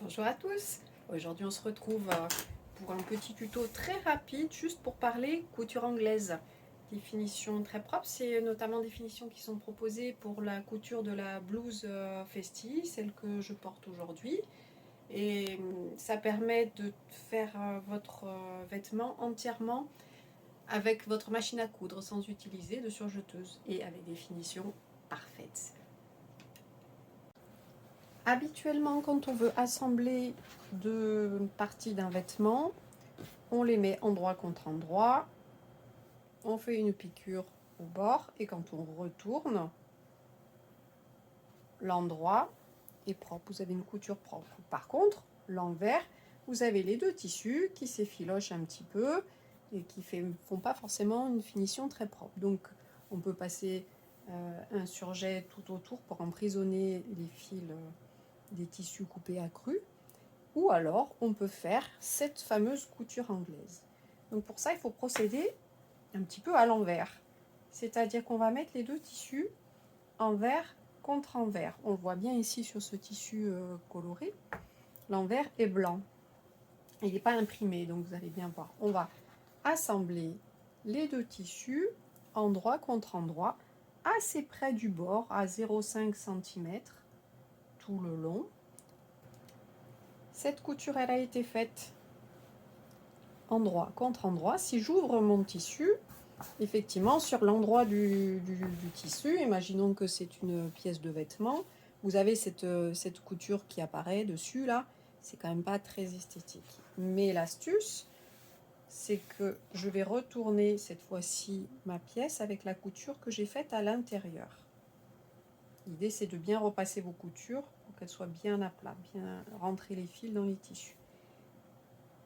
Bonjour à tous, aujourd'hui on se retrouve pour un petit tuto très rapide juste pour parler couture anglaise. Définition très propre, c'est notamment des définitions qui sont proposées pour la couture de la blouse Festi, celle que je porte aujourd'hui. Et ça permet de faire votre vêtement entièrement avec votre machine à coudre sans utiliser de surjeteuse et avec des finitions parfaites. Habituellement, quand on veut assembler deux parties d'un vêtement, on les met endroit contre endroit, on fait une piqûre au bord et quand on retourne, l'endroit est propre, vous avez une couture propre. Par contre, l'envers, vous avez les deux tissus qui s'effilochent un petit peu et qui ne font pas forcément une finition très propre. Donc, on peut passer un surjet tout autour pour emprisonner les fils des tissus coupés à cru. Ou alors, on peut faire cette fameuse couture anglaise. Donc pour ça, il faut procéder un petit peu à l'envers. C'est-à-dire qu'on va mettre les deux tissus envers contre envers. On le voit bien ici sur ce tissu coloré. L'envers est blanc. Il n'est pas imprimé, donc vous allez bien voir. On va assembler les deux tissus endroit contre endroit, assez près du bord, à 0,5 cm tout le long. Cette couture, elle a été faite endroit contre endroit. Si j'ouvre mon tissu, effectivement, sur l'endroit du tissu, imaginons que c'est une pièce de vêtement, vous avez cette couture qui apparaît dessus, là, c'est quand même pas très esthétique. Mais l'astuce, c'est que je vais retourner cette fois-ci ma pièce avec la couture que j'ai faite à l'intérieur. L'idée, c'est de bien repasser vos coutures pour qu'elles soient bien à plat, bien rentrer les fils dans les tissus.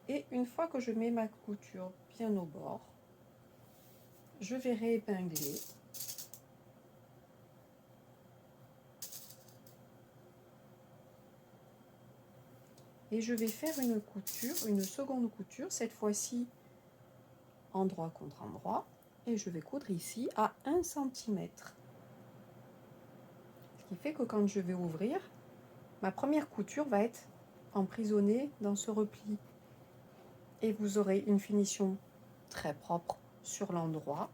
Et une fois que je mets ma couture bien au bord, je vais réépingler. Et je vais faire une couture, une seconde couture, cette fois-ci endroit contre endroit. Et je vais coudre ici à 1 cm. Ce qui fait que quand je vais ouvrir, ma première couture va être emprisonnée dans ce repli. Et vous aurez une finition très propre sur l'endroit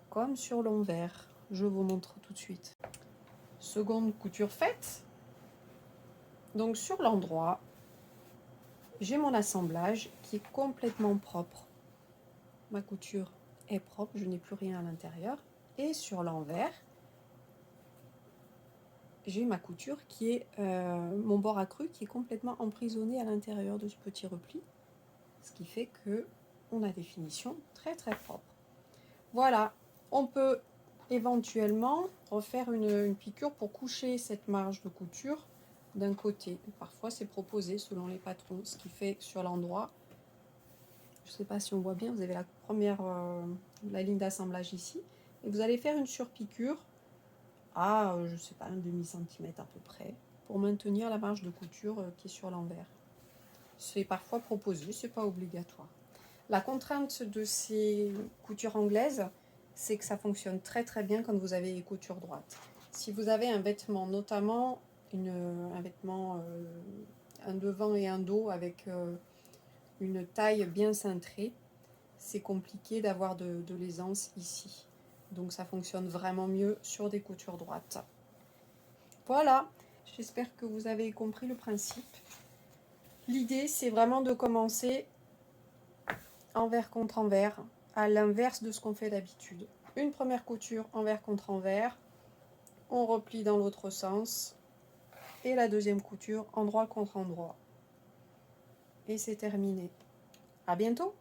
comme sur l'envers. Je vous montre tout de suite. Seconde couture faite. Donc sur l'endroit, j'ai mon assemblage qui est complètement propre. Ma couture est propre, je n'ai plus rien à l'intérieur. Et sur l'envers, j'ai ma couture qui est, mon bord accru qui est complètement emprisonné à l'intérieur de ce petit repli. Ce qui fait que on a des finitions très très propres. Voilà, on peut éventuellement refaire une piqûre pour coucher cette marge de couture d'un côté. Parfois c'est proposé selon les patrons, ce qui fait que sur l'endroit, je ne sais pas si on voit bien, vous avez la première, la ligne d'assemblage ici, et vous allez faire une surpiqûre à, je ne sais pas, un demi-centimètre à peu près, pour maintenir la marge de couture qui est sur l'envers. C'est parfois proposé, c'est pas obligatoire. La contrainte de ces coutures anglaises, c'est que ça fonctionne très très bien quand vous avez les coutures droites. Si vous avez un vêtement, notamment un vêtement, un devant et un dos avec une taille bien cintrée, c'est compliqué d'avoir de l'aisance ici. Donc ça fonctionne vraiment mieux sur des coutures droites. Voilà, j'espère que vous avez compris le principe. L'idée, c'est vraiment de commencer envers contre envers, à l'inverse de ce qu'on fait d'habitude. Une première couture envers contre envers, on replie dans l'autre sens, et la deuxième couture endroit contre endroit. Et c'est terminé. À bientôt!